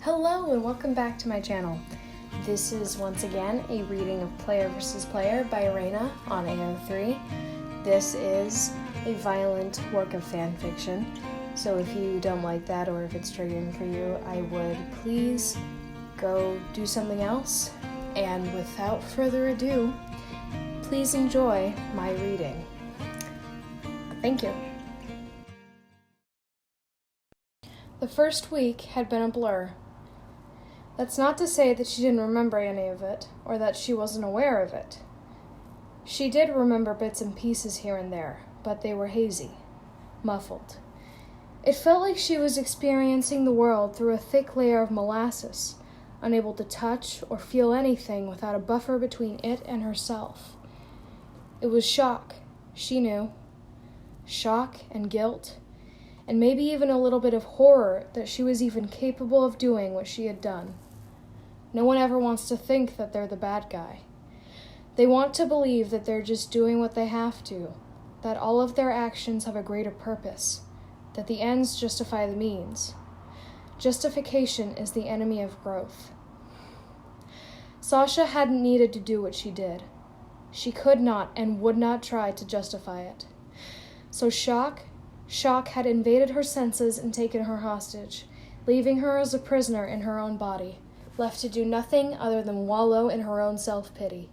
Hello and welcome back to my channel. This is once again a reading of Player vs. Player by Reyna on AO3. This is a violent work of fan fiction, so if you don't like that or if it's triggering for you, I would please go do something else. And without further ado, please enjoy my reading. Thank you. The first week had been a blur. That's not to say that she didn't remember any of it, or that she wasn't aware of it. She did remember bits and pieces here and there, but they were hazy, muffled. It felt like she was experiencing the world through a thick layer of molasses, unable to touch or feel anything without a buffer between it and herself. It was shock, she knew. Shock and guilt, and maybe even a little bit of horror that she was even capable of doing what she had done. No one ever wants to think that they're the bad guy. They want to believe that they're just doing what they have to, that all of their actions have a greater purpose, that the ends justify the means. Justification is the enemy of growth. Sasha hadn't needed to do what she did. She could not and would not try to justify it. So shock had invaded her senses and taken her hostage, leaving her as a prisoner in her own body, left to do nothing other than wallow in her own self-pity.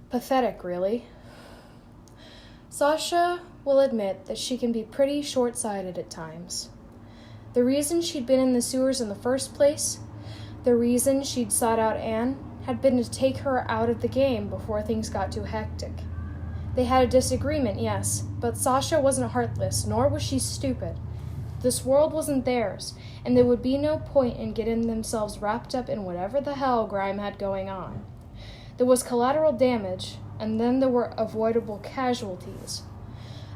Pathetic, really. Sasha will admit that she can be pretty short-sighted at times. The reason she'd been in the sewers in the first place, the reason she'd sought out Anne, had been to take her out of the game before things got too hectic. They had a disagreement, yes, but Sasha wasn't heartless, nor was she stupid. This world wasn't theirs, and there would be no point in getting themselves wrapped up in whatever the hell Grime had going on. There was collateral damage, and then there were avoidable casualties.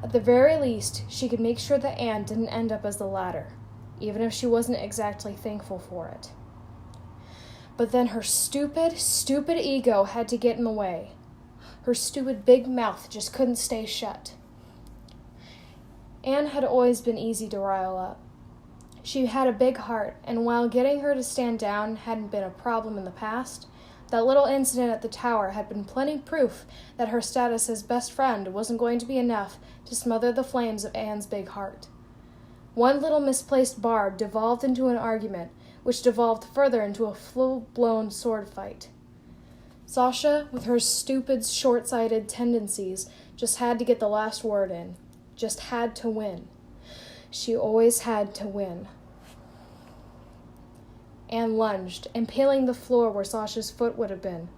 At the very least, she could make sure that Anne didn't end up as the latter, even if she wasn't exactly thankful for it. But then her stupid ego had to get in the way. Her stupid big mouth just couldn't stay shut. Anne had always been easy to rile up. She had a big heart, and while getting her to stand down hadn't been a problem in the past, that little incident at the tower had been plenty proof that her status as best friend wasn't going to be enough to smother the flames of Anne's big heart. One little misplaced barb devolved into an argument, which devolved further into a full-blown sword fight. Sasha, with her stupid, short-sighted tendencies, just had to get the last word in. Just had to win. She always had to win. Anne lunged, impaling the floor where Sasha's foot would have been.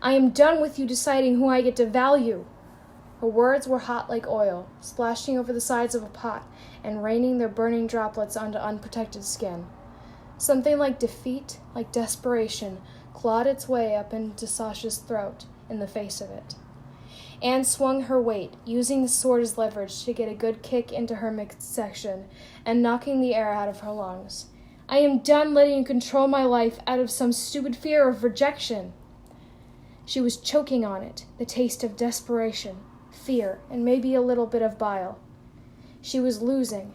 "I am done with you deciding who I get to value." Her words were hot like oil, splashing over the sides of a pot and raining their burning droplets onto unprotected skin. Something like defeat, like desperation, clawed its way up into Sasha's throat in the face of it. Anne swung her weight, using the sword as leverage to get a good kick into her midsection and knocking the air out of her lungs. "I am done letting you control my life out of some stupid fear of rejection." She was choking on it, the taste of desperation, fear, and maybe a little bit of bile. She was losing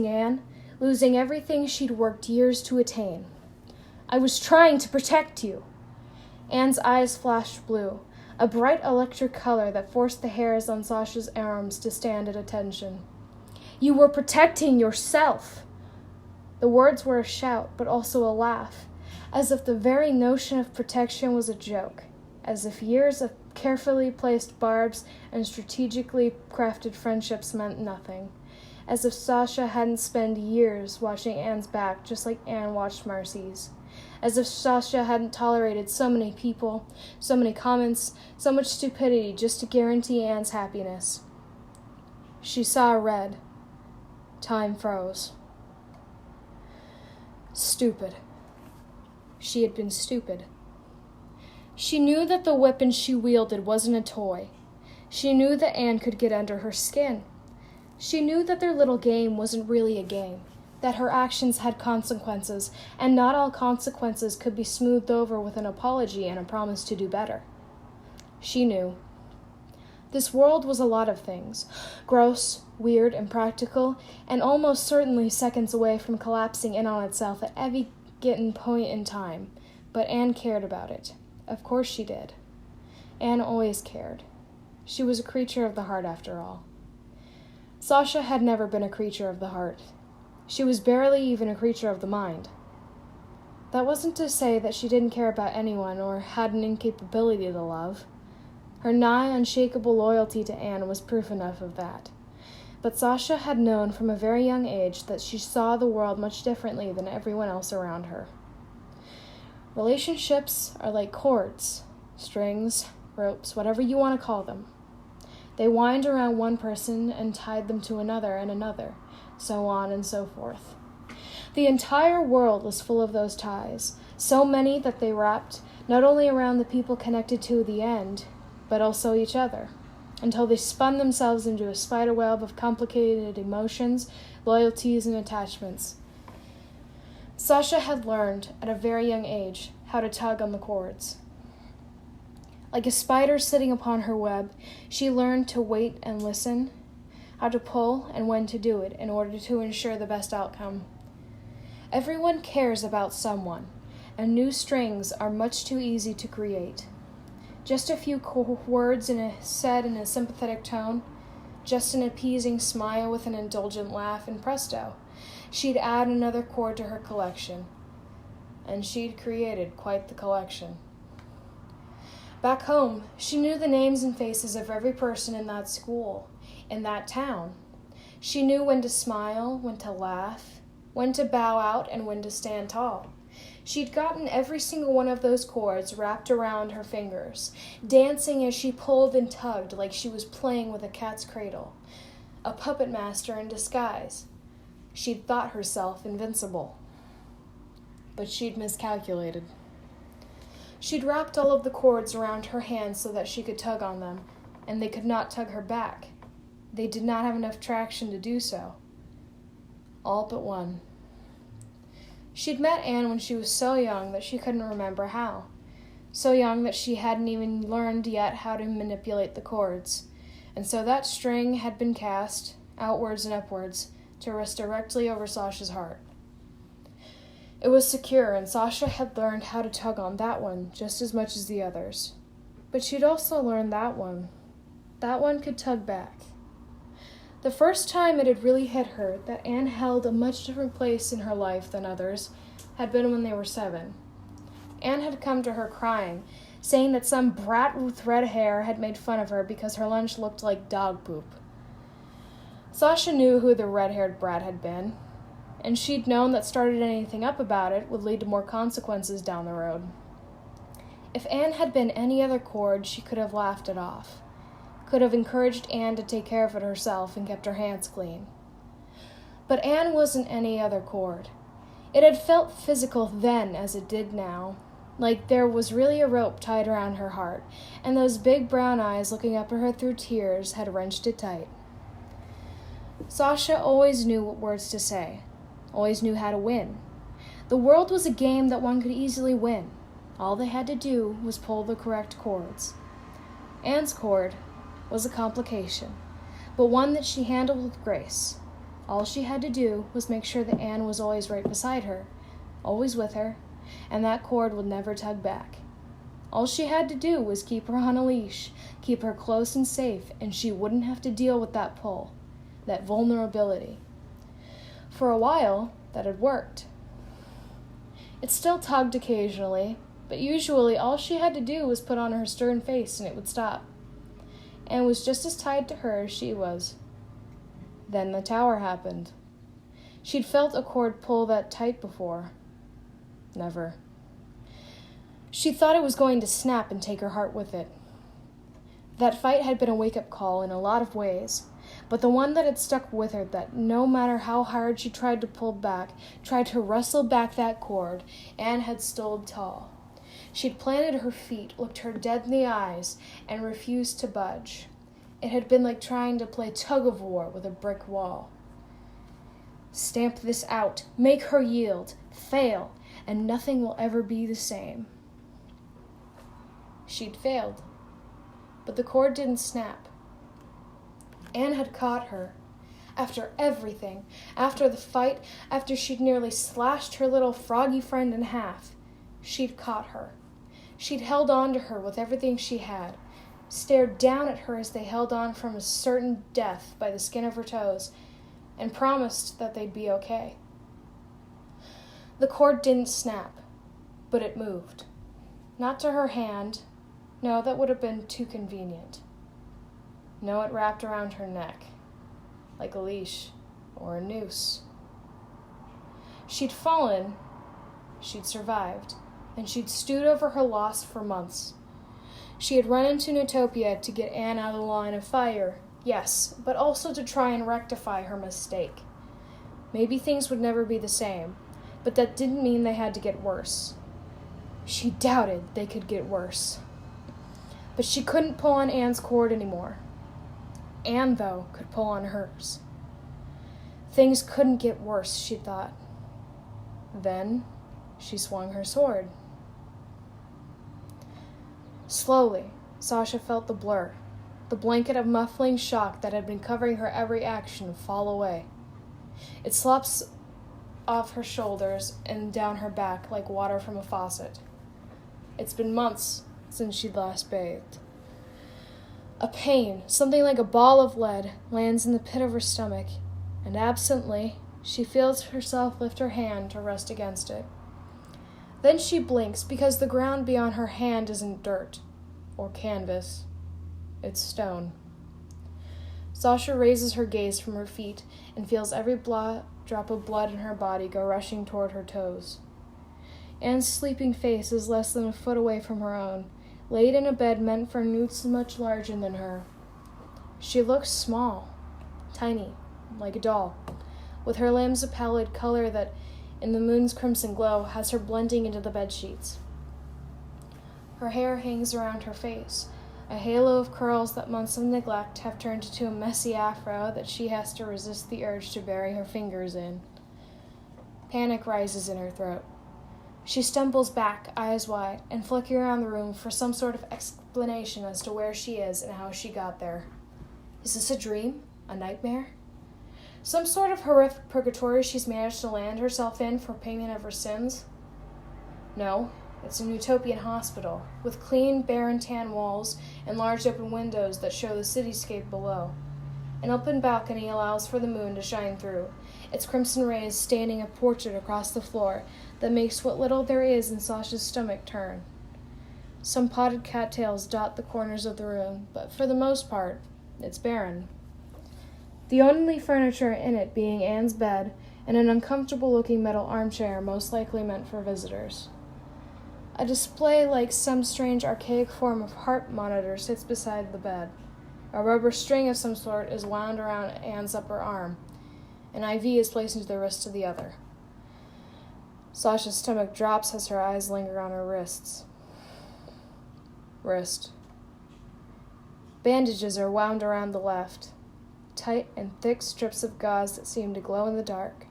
Anne, losing everything she'd worked years to attain. "I was trying to protect you." Anne's eyes flashed blue, a bright electric color that forced the hairs on Sasha's arms to stand at attention. "You were protecting yourself." The words were a shout, but also a laugh, as if the very notion of protection was a joke, as if years of carefully placed barbs and strategically crafted friendships meant nothing, as if Sasha hadn't spent years watching Anne's back just like Anne watched Marcy's. As if Sasha hadn't tolerated so many people, so many comments, so much stupidity just to guarantee Anne's happiness. She saw red. Time froze. Stupid. She had been stupid. She knew that the weapon she wielded wasn't a toy. She knew that Anne could get under her skin. She knew that their little game wasn't really a game, that her actions had consequences, and not all consequences could be smoothed over with an apology and a promise to do better. She knew. This world was a lot of things, gross, weird, impractical, and almost certainly seconds away from collapsing in on itself at significant point in time, but Anne cared about it. Of course she did. Anne always cared. She was a creature of the heart, after all. Sasha had never been a creature of the heart. She was barely even a creature of the mind. That wasn't to say that she didn't care about anyone or had an incapability to love. Her nigh unshakable loyalty to Anne was proof enough of that. But Sasha had known from a very young age that she saw the world much differently than everyone else around her. Relationships are like cords, strings, ropes, whatever you want to call them. They wind around one person and tied them to another and another, so on and so forth. The entire world was full of those ties, so many that they wrapped not only around the people connected to the end, but also each other, until they spun themselves into a spiderweb of complicated emotions, loyalties, and attachments. Sasha had learned, at a very young age, how to tug on the cords. Like a spider sitting upon her web, she learned to wait and listen, how to pull and when to do it in order to ensure the best outcome. Everyone cares about someone, and new strings are much too easy to create. Just a few words said in a sympathetic tone, just an appeasing smile with an indulgent laugh, and presto, she'd add another chord to her collection. And she'd created quite the collection. Back home, she knew the names and faces of every person in that school, in that town. She knew when to smile, when to laugh, when to bow out, and when to stand tall. She'd gotten every single one of those cords wrapped around her fingers, dancing as she pulled and tugged like she was playing with a cat's cradle, a puppet master in disguise. She'd thought herself invincible. But she'd miscalculated. She'd wrapped all of the cords around her hands so that she could tug on them, and they could not tug her back. They did not have enough traction to do so. All but one. She'd met Anne when she was so young that she couldn't remember how. So young that she hadn't even learned yet how to manipulate the cords. And so that string had been cast, outwards and upwards, to rest directly over Sasha's heart. It was secure, and Sasha had learned how to tug on that one just as much as the others. But she'd also learned that one. That one could tug back. The first time it had really hit her that Anne held a much different place in her life than others had been when they were 7. Anne had come to her crying, saying that some brat with red hair had made fun of her because her lunch looked like dog poop. Sasha knew who the red-haired brat had been, and she'd known that starting anything up about it would lead to more consequences down the road. If Anne had been any other cord, she could have laughed it off, could have encouraged Anne to take care of it herself and kept her hands clean. But Anne wasn't any other cord. It had felt physical then as it did now, like there was really a rope tied around her heart, and those big brown eyes looking up at her through tears had wrenched it tight. Sasha always knew what words to say, always knew how to win. The world was a game that one could easily win. All they had to do was pull the correct chords. Anne's cord was a complication, but one that she handled with grace. All she had to do was make sure that Anne was always right beside her, always with her, and that cord would never tug back. All she had to do was keep her on a leash, keep her close and safe, and she wouldn't have to deal with that pull, that vulnerability. For a while, that had worked. It still tugged occasionally, but usually all she had to do was put on her stern face and it would stop. Anne was just as tied to her as she was. Then the tower happened. She'd felt a cord pull that tight before. Never. She thought it was going to snap and take her heart with it. That fight had been a wake-up call in a lot of ways, but the one that had stuck with her, that no matter how hard she tried to pull back, tried to wrestle back that cord, Anne had stood tall. She'd planted her feet, looked her dead in the eyes, and refused to budge. It had been like trying to play tug-of-war with a brick wall. Stamp this out, make her yield, fail, and nothing will ever be the same. She'd failed, but the cord didn't snap. Anne had caught her, After everything, after the fight, after she'd nearly slashed her little froggy friend in half, she'd caught her. She'd held on to her with everything she had, stared down at her as they held on from a certain death by the skin of her toes, and promised that they'd be okay. The cord didn't snap, but it moved. Not to her hand. No, that would have been too convenient. No, it wrapped around her neck, like a leash or a noose. She'd fallen, she'd survived, and she'd stewed over her loss for months. She had run into Newtopia to get Anne out of the line of fire, yes, but also to try and rectify her mistake. Maybe things would never be the same, but that didn't mean they had to get worse. She doubted they could get worse. But she couldn't pull on Anne's cord anymore. Anne, though, could pull on hers. Things couldn't get worse, she thought. Then she swung her sword. Slowly, Sasha felt the blur, the blanket of muffling shock that had been covering her every action, fall away. It slops off her shoulders and down her back like water from a faucet. It's been months since she'd last bathed. A pain, something like a ball of lead, lands in the pit of her stomach, and absently, she feels herself lift her hand to rest against it. Then she blinks because the ground beyond her hand isn't dirt or canvas. It's stone. Sasha raises her gaze from her feet and feels every drop of blood in her body go rushing toward her toes. Anne's sleeping face is less than a foot away from her own, laid in a bed meant for newts much larger than her. She looks small, tiny, like a doll, with her limbs a pallid color that, in the moon's crimson glow, has her blending into the bedsheets. Her hair hangs around her face, a halo of curls that months of neglect have turned into a messy afro that she has to resist the urge to bury her fingers in. Panic rises in her throat. She stumbles back, eyes wide, and flicking around the room for some sort of explanation as to where she is and how she got there. Is this a dream? A nightmare? Some sort of horrific purgatory she's managed to land herself in for payment of her sins? No, it's an utopian hospital, with clean, barren tan walls and large open windows that show the cityscape below. An open balcony allows for the moon to shine through, its crimson rays staining a portrait across the floor that makes what little there is in Sasha's stomach turn. Some potted cattails dot the corners of the room, but for the most part, it's barren. The only furniture in it being Anne's bed and an uncomfortable-looking metal armchair most likely meant for visitors. A display like some strange archaic form of heart monitor sits beside the bed. A rubber string of some sort is wound around Anne's upper arm. An IV is placed into the wrist of the other. Sasha's stomach drops as her eyes linger on her wrists. Wrist. Bandages are wound around the left, tight and thick strips of gauze that seem to glow in the dark.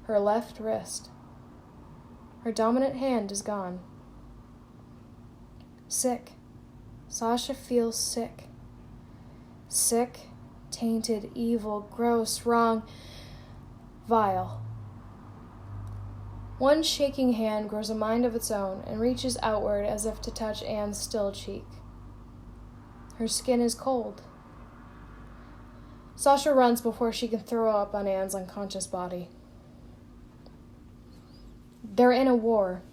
Her left wrist. Her dominant hand is gone. Sick. Sasha feels sick. Sick, tainted, evil, gross, wrong, vile. One shaking hand grows a mind of its own and reaches outward as if to touch Anne's still cheek. Her skin is cold. Sasha runs before she can throw up on Anne's unconscious body. They're in a war.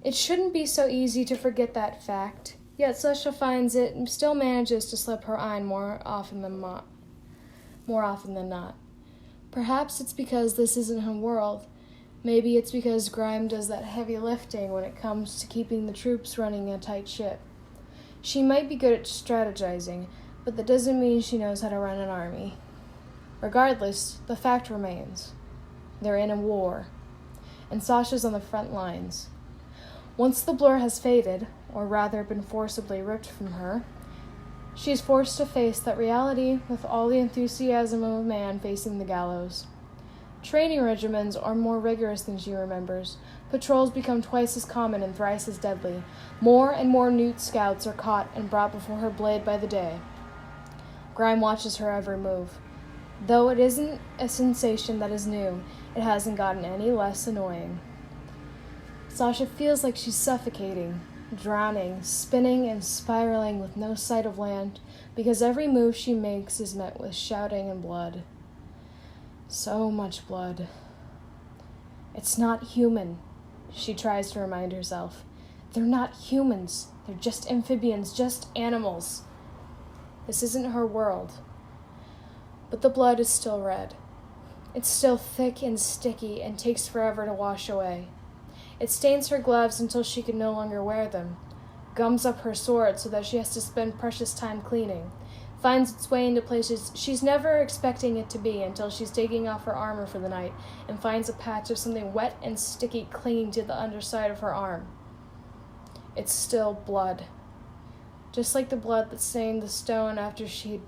It shouldn't be so easy to forget that fact, yet Sasha finds it and still manages to slip her eye more often than not. Perhaps it's because this isn't her world. Maybe it's because Grime does that heavy lifting when it comes to keeping the troops running a tight ship. She might be good at strategizing, but that doesn't mean she knows how to run an army. Regardless, the fact remains. They're in a war, and Sasha's on the front lines. Once the blur has faded, or rather been forcibly ripped from her, she is forced to face that reality with all the enthusiasm of a man facing the gallows. Training regimens are more rigorous than she remembers. Patrols become twice as common and thrice as deadly. More and more Newt scouts are caught and brought before her blade by the day. Grime watches her every move. Though it isn't a sensation that is new, it hasn't gotten any less annoying. Sasha feels like she's suffocating, drowning, spinning and spiraling with no sight of land, because every move she makes is met with shouting and blood. So much blood. It's not human, she tries to remind herself. They're not humans. They're just amphibians, just animals. This isn't her world. But the blood is still red. It's still thick and sticky and takes forever to wash away. It stains her gloves until she can no longer wear them, gums up her sword so that she has to spend precious time cleaning, finds its way into places she's never expecting it to be until she's taking off her armor for the night and finds a patch of something wet and sticky clinging to the underside of her arm. It's still blood, just like the blood that stained the stone after she'd...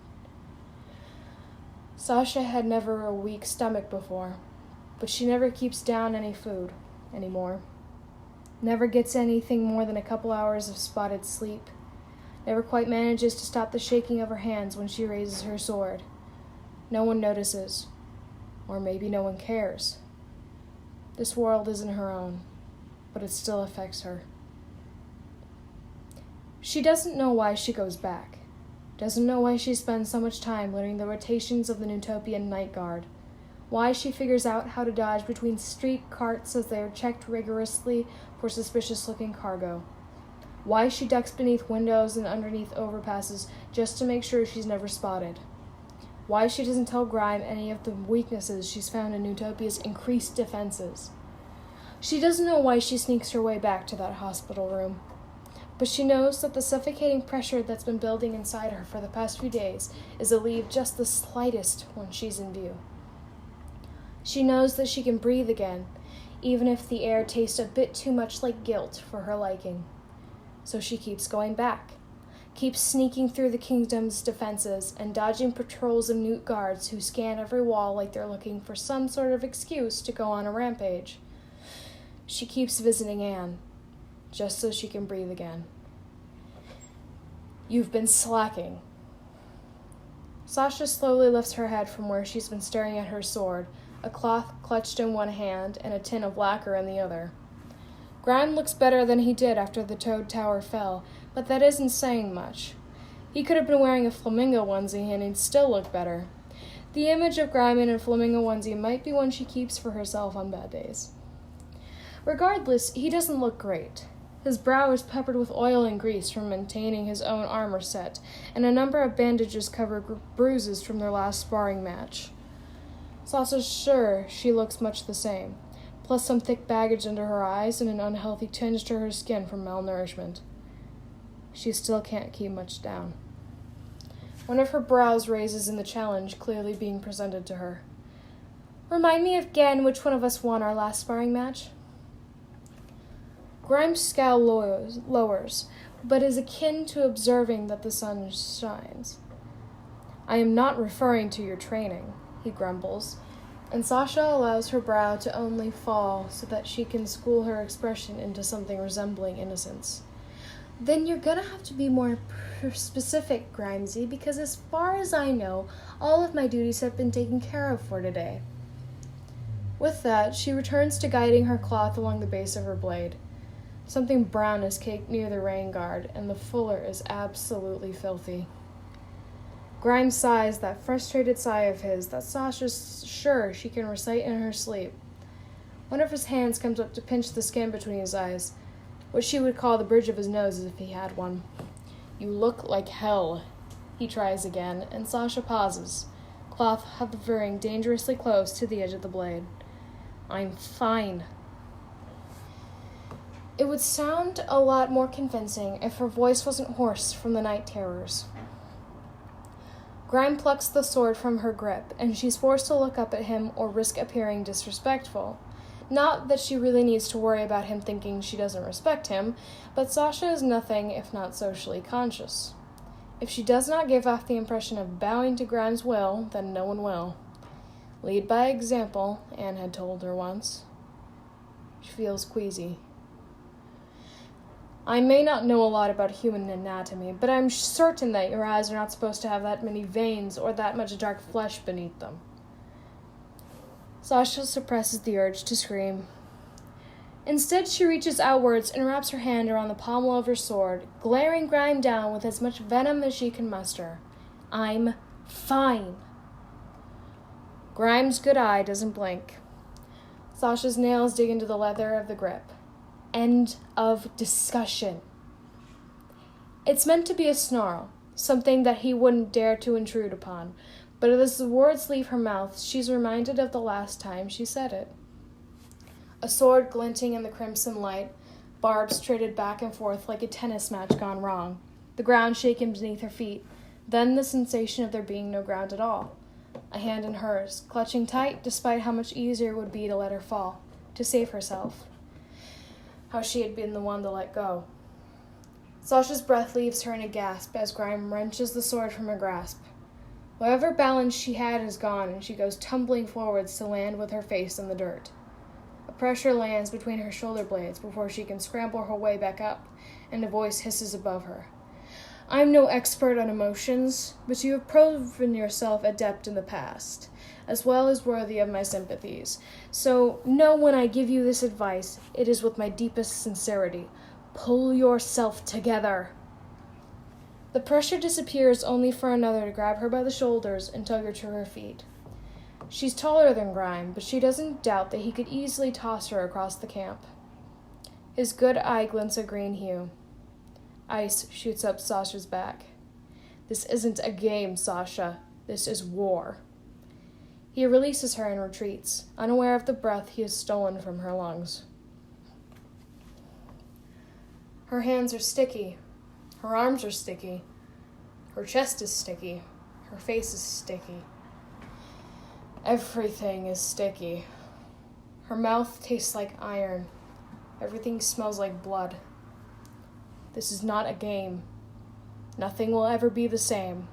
Sasha had never a weak stomach before, but she never keeps down any food anymore. Never gets anything more than a couple hours of spotted sleep. Never quite manages to stop the shaking of her hands when she raises her sword. No one notices. Or maybe no one cares. This world isn't her own, but it still affects her. She doesn't know why she goes back. Doesn't know why she spends so much time learning the rotations of the Utopian Night Guard. Why she figures out how to dodge between street carts as they are checked rigorously for suspicious-looking cargo. Why she ducks beneath windows and underneath overpasses just to make sure she's never spotted. Why she doesn't tell Grime any of the weaknesses she's found in Utopia's increased defenses. She doesn't know why she sneaks her way back to that hospital room. But she knows that the suffocating pressure that's been building inside her for the past few days is relieved just the slightest when she's in view. She knows that she can breathe again, even if the air tastes a bit too much like guilt for her liking. So she keeps going back, keeps sneaking through the kingdom's defenses and dodging patrols of Newt guards who scan every wall like they're looking for some sort of excuse to go on a rampage. She keeps visiting Anne, just so she can breathe again. You've been slacking. Sasha slowly lifts her head from where she's been staring at her sword, a cloth clutched in one hand and a tin of lacquer in the other. Grime looks better than he did after the Toad Tower fell, but that isn't saying much. He could have been wearing a flamingo onesie and he'd still look better. The image of Grime in a flamingo onesie might be one she keeps for herself on bad days. Regardless, he doesn't look great. His brow is peppered with oil and grease from maintaining his own armor set, and a number of bandages cover bruises from their last sparring match. Sasha's sure she looks much the same, plus some thick baggage under her eyes and an unhealthy tinge to her skin from malnourishment. She still can't keep much down. One of her brows raises in the challenge clearly being presented to her. Remind me again which one of us won our last sparring match? Grime's scowl lowers, but is akin to observing that the sun shines. I am not referring to your training, he grumbles, and Sasha allows her brow to only fall so that she can school her expression into something resembling innocence. Then you're gonna have to be more specific, Grimesy, because as far as I know, all of my duties have been taken care of for today. With that, she returns to guiding her cloth along the base of her blade. Something brown is caked near the rain guard, and the fuller is absolutely filthy. Grime sighs that frustrated sigh of his that Sasha's sure she can recite in her sleep. One of his hands comes up to pinch the skin between his eyes, what she would call the bridge of his nose if he had one. You look like hell, he tries again, and Sasha pauses, cloth hovering dangerously close to the edge of the blade. I'm fine. It would sound a lot more convincing if her voice wasn't hoarse from the night terrors. Grime plucks the sword from her grip, and she's forced to look up at him or risk appearing disrespectful. Not that she really needs to worry about him thinking she doesn't respect him, but Sasha is nothing if not socially conscious. If she does not give off the impression of bowing to Grime's will, then no one will. Lead by example, Anne had told her once. She feels queasy. I may not know a lot about human anatomy, but I'm certain that your eyes are not supposed to have that many veins or that much dark flesh beneath them. Sasha suppresses the urge to scream. Instead, she reaches outwards and wraps her hand around the pommel of her sword, glaring Grime down with as much venom as she can muster. I'm fine. Grime's good eye doesn't blink. Sasha's nails dig into the leather of the grip. End of discussion. It's meant to be a snarl, something that he wouldn't dare to intrude upon, but as the words leave her mouth, she's reminded of the last time she said it. A sword glinting in the crimson light, barbs traded back and forth like a tennis match gone wrong, the ground shaken beneath her feet, then the sensation of there being no ground at all. A hand in hers, clutching tight despite how much easier it would be to let her fall, to save herself. How she had been the one to let go. Sasha's breath leaves her in a gasp as Grime wrenches the sword from her grasp. Whatever balance she had is gone, and she goes tumbling forwards to land with her face in the dirt. A pressure lands between her shoulder blades before she can scramble her way back up, and a voice hisses above her. I'm no expert on emotions, but you have proven yourself adept in the past, as well as worthy of my sympathies. So know when I give you this advice, it is with my deepest sincerity. Pull yourself together. The pressure disappears only for another to grab her by the shoulders and tug her to her feet. She's taller than Grime, but she doesn't doubt that he could easily toss her across the camp. His good eye glints a green hue. Ice shoots up Sasha's back. This isn't a game, Sasha. This is war. He releases her and retreats, unaware of the breath he has stolen from her lungs. Her hands are sticky. Her arms are sticky. Her chest is sticky. Her face is sticky. Everything is sticky. Her mouth tastes like iron. Everything smells like blood. This is not a game. Nothing will ever be the same.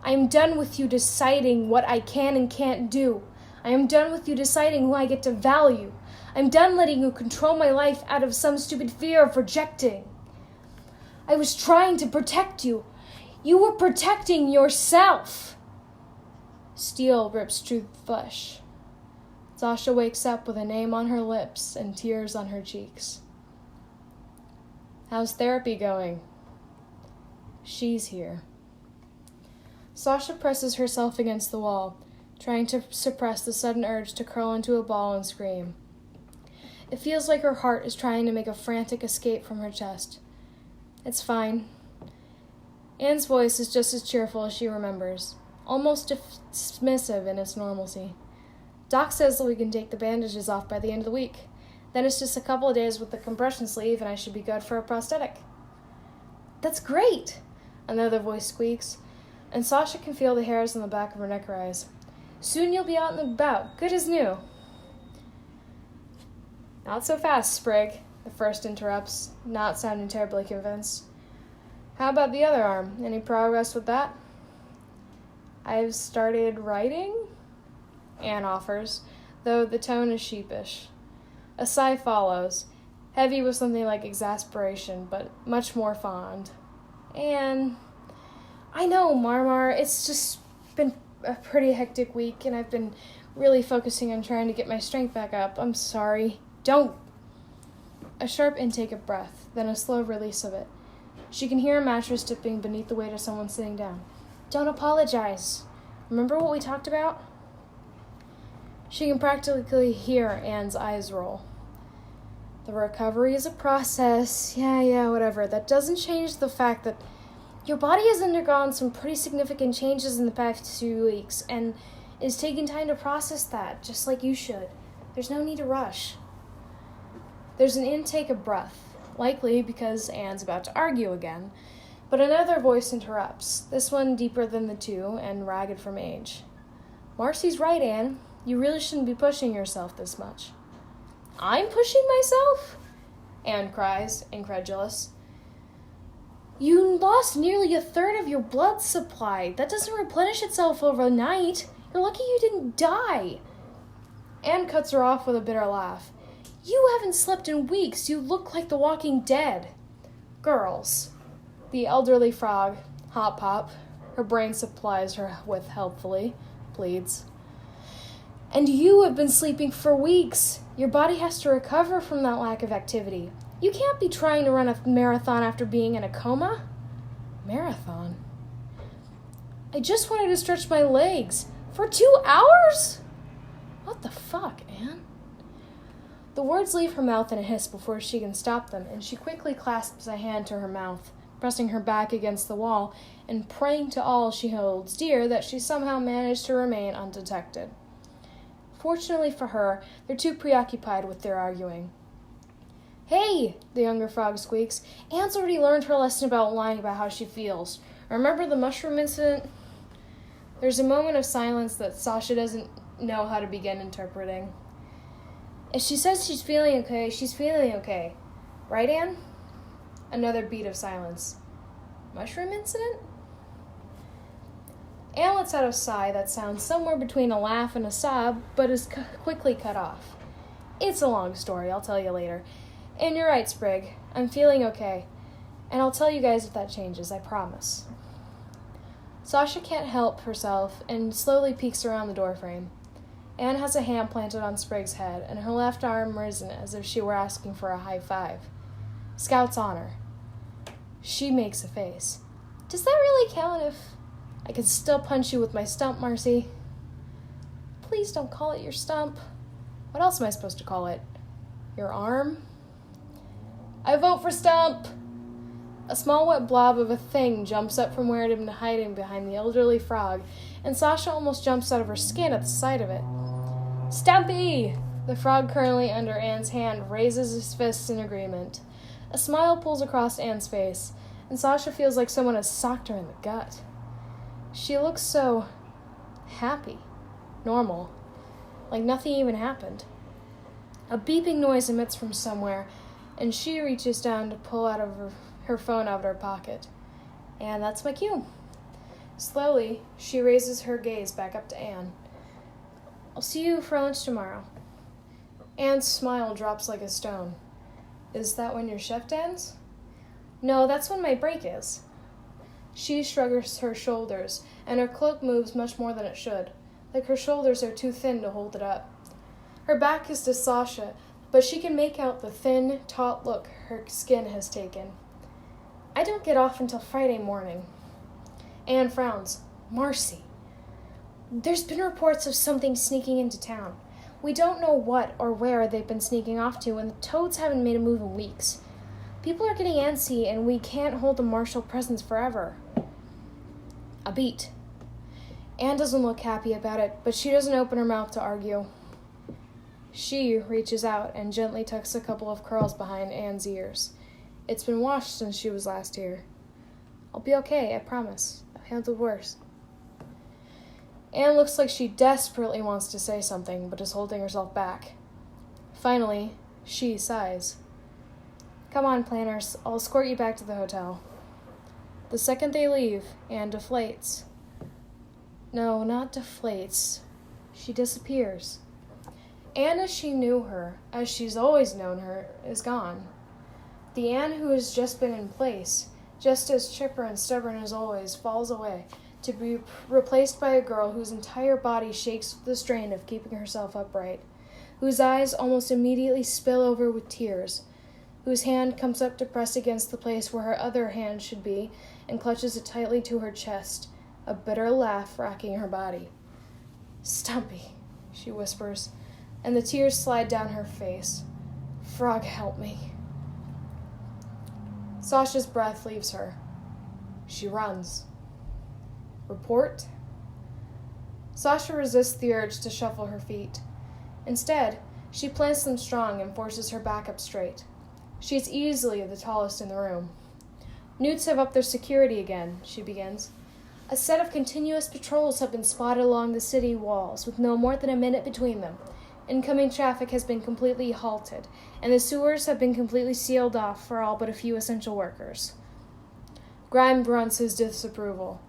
I am done with you deciding what I can and can't do. I am done with you deciding who I get to value. I'm done letting you control my life out of some stupid fear of rejecting. I was trying to protect you. You were protecting yourself. Steel rips through flesh. Sasha wakes up with a name on her lips and tears on her cheeks. How's therapy going? She's here. Sasha presses herself against the wall, trying to suppress the sudden urge to curl into a ball and scream. It feels like her heart is trying to make a frantic escape from her chest. It's fine. Anne's voice is just as cheerful as she remembers, almost dismissive in its normalcy. Doc says that we can take the bandages off by the end of the week. Then it's just a couple of days with the compression sleeve and I should be good for a prosthetic. That's great, another voice squeaks, and Sasha can feel the hairs on the back of her neck rise. Soon you'll be out and about, good as new. Not so fast, Sprig, the first interrupts, not sounding terribly convinced. How about the other arm? Any progress with that? I've started writing, Anne offers, though the tone is sheepish. A sigh follows, heavy with something like exasperation, but much more fond. Anne, I know, Marmar, it's just been a pretty hectic week, and I've been really focusing on trying to get my strength back up. I'm sorry. Don't. A sharp intake of breath, then a slow release of it. She can hear a mattress dipping beneath the weight of someone sitting down. Don't apologize. Remember what we talked about? She can practically hear Anne's eyes roll. The recovery is a process. Yeah, whatever. That doesn't change the fact that your body has undergone some pretty significant changes in the past 2 weeks and is taking time to process that, just like you should. There's no need to rush. There's an intake of breath, likely because Anne's about to argue again, but another voice interrupts, this one deeper than the two and ragged from age. Marcy's right, Anne. You really shouldn't be pushing yourself this much. I'm pushing myself? Anne cries, incredulous. You lost nearly a third of your blood supply. That doesn't replenish itself overnight. You're lucky you didn't die. Anne cuts her off with a bitter laugh. You haven't slept in weeks. You look like the Walking Dead. Girls. The elderly frog, Hop Pop, her brain supplies her with helpfully, pleads. And you have been sleeping for weeks. Your body has to recover from that lack of activity. You can't be trying to run a marathon after being in a coma. Marathon? I just wanted to stretch my legs. For 2 hours? What the fuck, Anne? The words leave her mouth in a hiss before she can stop them, and she quickly clasps a hand to her mouth, pressing her back against the wall and praying to all she holds dear that she somehow managed to remain undetected. Fortunately for her, they're too preoccupied with their arguing. Hey, the younger frog squeaks. Anne's already learned her lesson about lying about how she feels. Remember the mushroom incident? There's a moment of silence that Sasha doesn't know how to begin interpreting. If she says she's feeling okay, she's feeling okay. Right, Anne? Another beat of silence. Mushroom incident? Anne lets out a sigh that sounds somewhere between a laugh and a sob, but is quickly cut off. It's a long story, I'll tell you later. And you're right, Sprig. I'm feeling okay. And I'll tell you guys if that changes, I promise. Sasha can't help herself and slowly peeks around the doorframe. Anne has a hand planted on Sprig's head and her left arm risen as if she were asking for a high five. Scout's honor. She makes a face. Does that really count if I could still punch you with my stump, Marcy? Please don't call it your stump. What else am I supposed to call it? Your arm? I vote for stump! A small wet blob of a thing jumps up from where it had been hiding behind the elderly frog, and Sasha almost jumps out of her skin at the sight of it. Stumpy! The frog currently under Anne's hand raises his fists in agreement. A smile pulls across Anne's face, and Sasha feels like someone has socked her in the gut. She looks so happy, normal, like nothing even happened. A beeping noise emits from somewhere, and she reaches down to pull out of her phone out of her pocket. And that's my cue. Slowly, she raises her gaze back up to Anne. I'll see you for lunch tomorrow. Anne's smile drops like a stone. Is that when your shift ends? No, that's when my break is. She shrugs her shoulders, and her cloak moves much more than it should, like her shoulders are too thin to hold it up. Her back is to Sasha, but she can make out the thin, taut look her skin has taken. I don't get off until Friday morning. Anne frowns. Marcy. There's been reports of something sneaking into town. We don't know what or where they've been sneaking off to, and the toads haven't made a move in weeks. People are getting antsy, and we can't hold a martial presence forever. A beat. Anne doesn't look happy about it, but she doesn't open her mouth to argue. She reaches out and gently tucks a couple of curls behind Anne's ears. It's been washed since she was last here. I'll be okay, I promise. I've handled worse. Anne looks like she desperately wants to say something, but is holding herself back. Finally, she sighs. Come on, planners. I'll escort you back to the hotel. The second they leave, Anne deflates. No, not deflates. She disappears. Anne as she knew her, as she's always known her, is gone. The Anne who has just been in place, just as chipper and stubborn as always, falls away, to be replaced by a girl whose entire body shakes with the strain of keeping herself upright, whose eyes almost immediately spill over with tears, whose hand comes up to press against the place where her other hand should be and clutches it tightly to her chest, a bitter laugh racking her body. Stumpy, she whispers, and the tears slide down her face. Frog, help me. Sasha's breath leaves her. She runs. Report? Sasha resists the urge to shuffle her feet. Instead, she plants them strong and forces her back up straight. She is easily the tallest in the room. Newts have upped their security again, she begins. A set of continuous patrols have been spotted along the city walls, with no more than a minute between them. Incoming traffic has been completely halted, and the sewers have been completely sealed off for all but a few essential workers. Grime grunts his disapproval.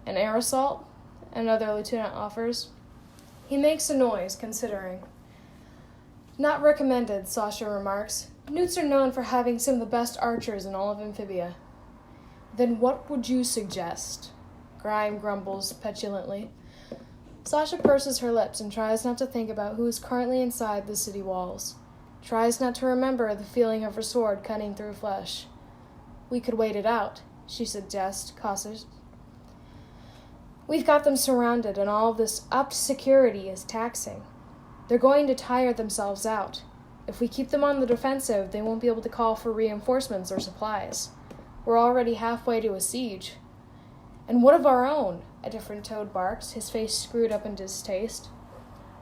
An air assault? Another lieutenant offers. He makes a noise, considering. Not recommended, Sasha remarks. Newts are known for having some of the best archers in all of Amphibia. Then what would you suggest? Grime grumbles petulantly. Sasha purses her lips and tries not to think about who is currently inside the city walls. Tries not to remember the feeling of her sword cutting through flesh. We could wait it out, she suggests, cautious. We've got them surrounded, and all of this upped security is taxing. They're going to tire themselves out. If we keep them on the defensive, they won't be able to call for reinforcements or supplies. We're already halfway to a siege. And what of our own? A different toad barks, his face screwed up in distaste.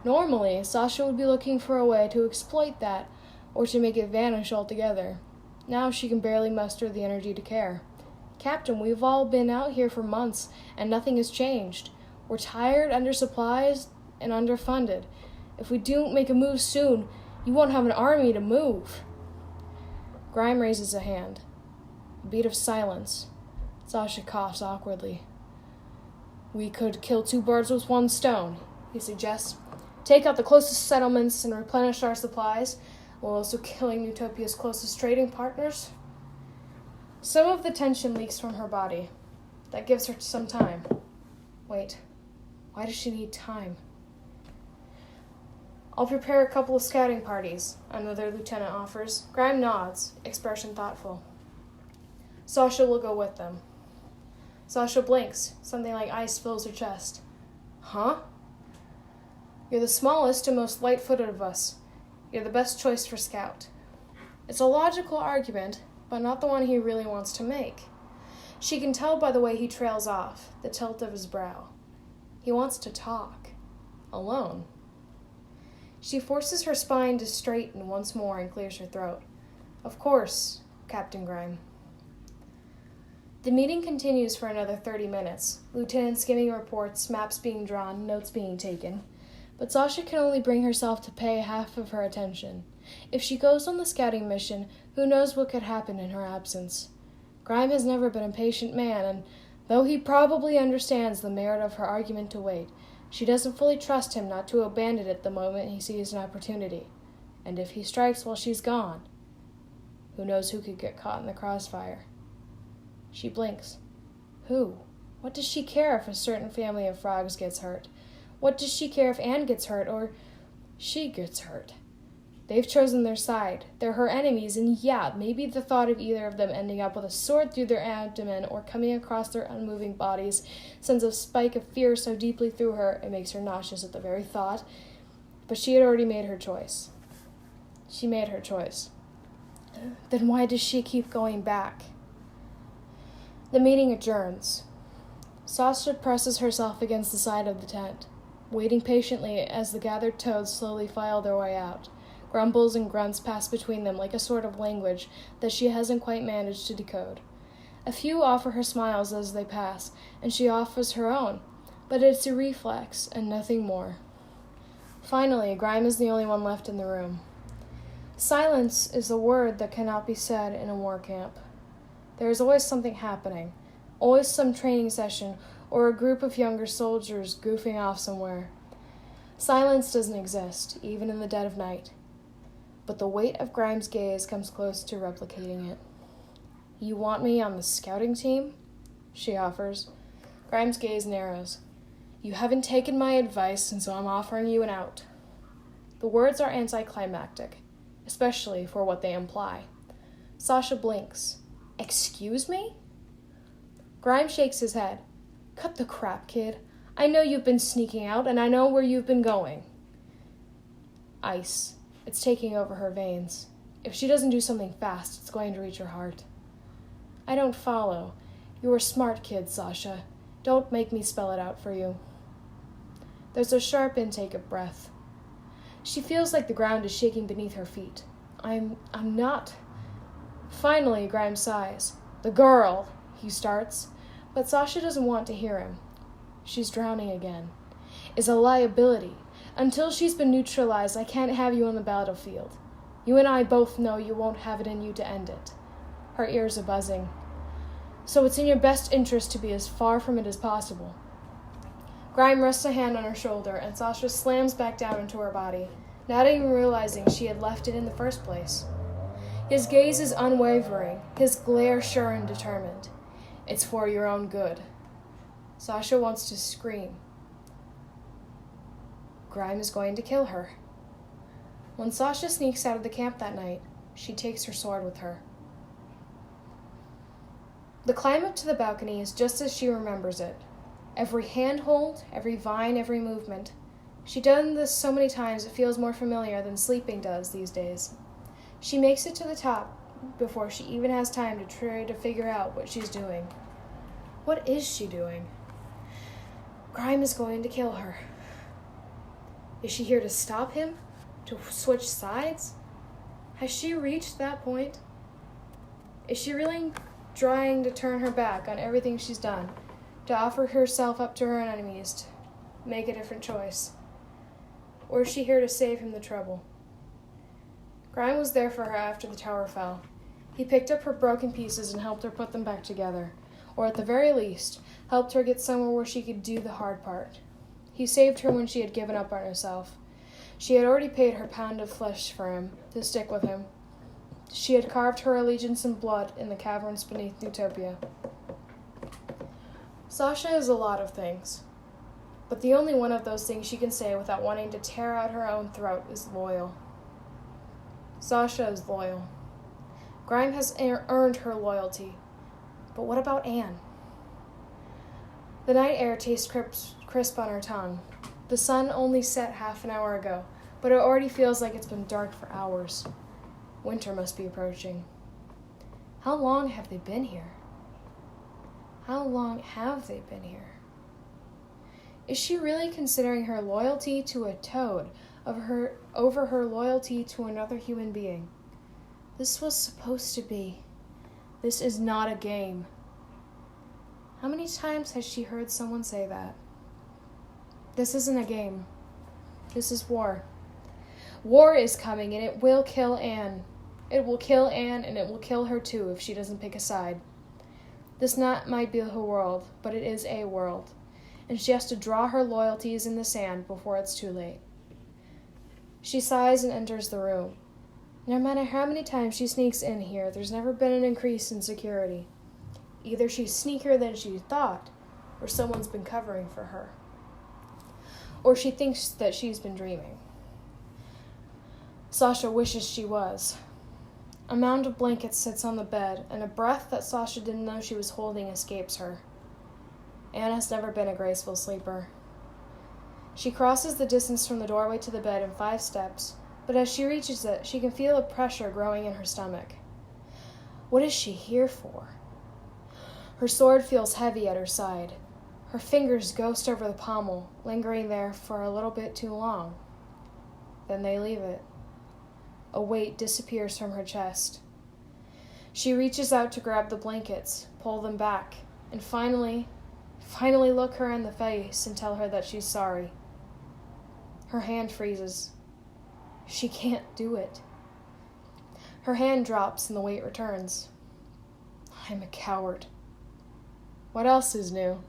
Normally, Sasha would be looking for a way to exploit that, or to make it vanish altogether. Now she can barely muster the energy to care. Captain, we've all been out here for months, and nothing has changed. We're tired, undersupplied, and underfunded. If we don't make a move soon, you won't have an army to move. Grime raises a hand. A beat of silence. Sasha coughs awkwardly. We could kill two birds with one stone, he suggests. Take out the closest settlements and replenish our supplies, while also killing Utopia's closest trading partners. Some of the tension leaks from her body. That gives her some time. Wait, why does she need time? I'll prepare a couple of scouting parties, another lieutenant offers. Grime nods, expression thoughtful. Sasha will go with them. Sasha blinks. Something like ice fills her chest. Huh? You're the smallest and most light-footed of us. You're the best choice for scout. It's a logical argument, but not the one he really wants to make. She can tell by the way he trails off, the tilt of his brow. He wants to talk. Alone. She forces her spine to straighten once more and clears her throat. Of course, Captain Grime. The meeting continues for another 30 minutes, lieutenants giving reports, maps being drawn, notes being taken. But Sasha can only bring herself to pay half of her attention. If she goes on the scouting mission, who knows what could happen in her absence. Grime has never been a patient man, and though he probably understands the merit of her argument to wait, she doesn't fully trust him not to abandon it the moment he sees an opportunity. And if he strikes while she's gone, who knows who could get caught in the crossfire. She blinks. Who? What does she care if a certain family of frogs gets hurt? What does she care if Anne gets hurt, or she gets hurt? They've chosen their side. They're her enemies, and yeah, maybe the thought of either of them ending up with a sword through their abdomen or coming across their unmoving bodies sends a spike of fear so deeply through her it makes her nauseous at the very thought. But she had already made her choice. She made her choice. Then why does she keep going back? The meeting adjourns. Sasha presses herself against the side of the tent, waiting patiently as the gathered toads slowly file their way out. Grumbles and grunts pass between them like a sort of language that she hasn't quite managed to decode. A few offer her smiles as they pass, and she offers her own, but it's a reflex and nothing more. Finally, Grime is the only one left in the room. Silence is a word that cannot be said in a war camp. There is always something happening, always some training session or a group of younger soldiers goofing off somewhere. Silence doesn't exist, even in the dead of night. But the weight of Grime's gaze comes close to replicating it. You want me on the scouting team? She offers. Grime's gaze narrows. You haven't taken my advice, and so I'm offering you an out. The words are anticlimactic, especially for what they imply. Sasha blinks. Excuse me? Grime shakes his head. Cut the crap, kid. I know you've been sneaking out, and I know where you've been going. Ice. It's taking over her veins. If she doesn't do something fast, it's going to reach her heart. I don't follow. You're a smart kid, Sasha. Don't make me spell it out for you. There's a sharp intake of breath. She feels like the ground is shaking beneath her feet. I'm not. Finally, Grime sighs. The girl, he starts, but Sasha doesn't want to hear him. She's drowning again. Is a liability. Until she's been neutralized, I can't have you on the battlefield. You and I both know you won't have it in you to end it. Her ears are buzzing. So it's in your best interest to be as far from it as possible. Grime rests a hand on her shoulder, and Sasha slams back down into her body. not even realizing she had left it in the first place. His gaze is unwavering, his glare sure and determined. It's for your own good. Sasha wants to scream. Grime is going to kill her. When Sasha sneaks out of the camp that night, she takes her sword with her. The climb up to the balcony is just as she remembers it. Every handhold, every vine, every movement. She's done this so many times it feels more familiar than sleeping does these days. She makes it to the top before she even has time to try to figure out what she's doing. What is she doing? Grime is going to kill her. Is she here to stop him? To switch sides? Has she reached that point? Is she really trying to turn her back on everything she's done, to offer herself up to her enemies, to make a different choice? Or is she here to save him the trouble? Grime was there for her after the tower fell. He picked up her broken pieces and helped her put them back together, or at the very least, helped her get somewhere where she could do the hard part. He saved her when she had given up on herself. She had already paid her pound of flesh for him, to stick with him. She had carved her allegiance in blood in the caverns beneath Utopia. Sasha is a lot of things, but the only one of those things she can say without wanting to tear out her own throat is loyal. Sasha is loyal. Grime has earned her loyalty, but what about Anne? The night air tastes crisp on her tongue. The sun only set half an hour ago, but it already feels like it's been dark for hours. Winter must be approaching. How long have they been here? How long have they been here? Is she really considering her loyalty to a toad over her loyalty to another human being? This was supposed to be. This is not a game. How many times has she heard someone say that? This isn't a game. This is war. War is coming, and it will kill Anne. It will kill Anne, and it will kill her too if she doesn't pick a side. This might be her world, but it is a world, and she has to draw her loyalties in the sand before it's too late. She sighs and enters the room. No matter how many times she sneaks in here, there's never been an increase in security. Either she's sneakier than she thought, or someone's been covering for her. Or she thinks that she's been dreaming. Sasha wishes she was. A mound of blankets sits on the bed, and a breath that Sasha didn't know she was holding escapes her. Anne has never been a graceful sleeper. She crosses the distance from the doorway to the bed in 5 steps, but as she reaches it, she can feel a pressure growing in her stomach. What is she here for? Her sword feels heavy at her side. Her fingers ghost over the pommel, lingering there for a little bit too long. Then they leave it. A weight disappears from her chest. She reaches out to grab the blankets, pull them back, and finally look her in the face and tell her that she's sorry. Her hand freezes. She can't do it. Her hand drops and the weight returns. I'm a coward. What else is new?